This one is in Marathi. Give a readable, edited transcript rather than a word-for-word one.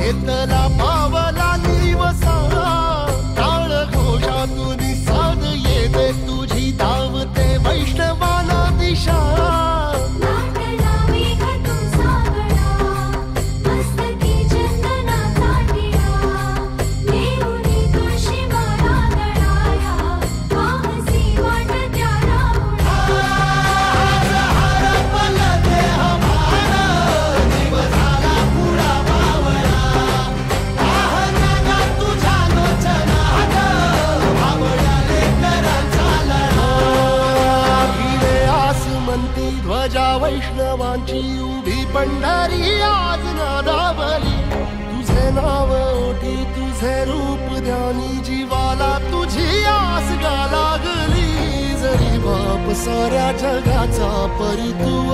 घेतला पावला दिवसा टाळ घोषातून साध येते तुझी धावते वैष्णवाला दिशा ध्वजा वैष्णवांची उभी पंढरी आज नादावली तुझे नाव ओठी तुझे रूप ध्यानी जीवाला तुझी आस गा लागली जरी बाप साऱ्या जगाचा परी तू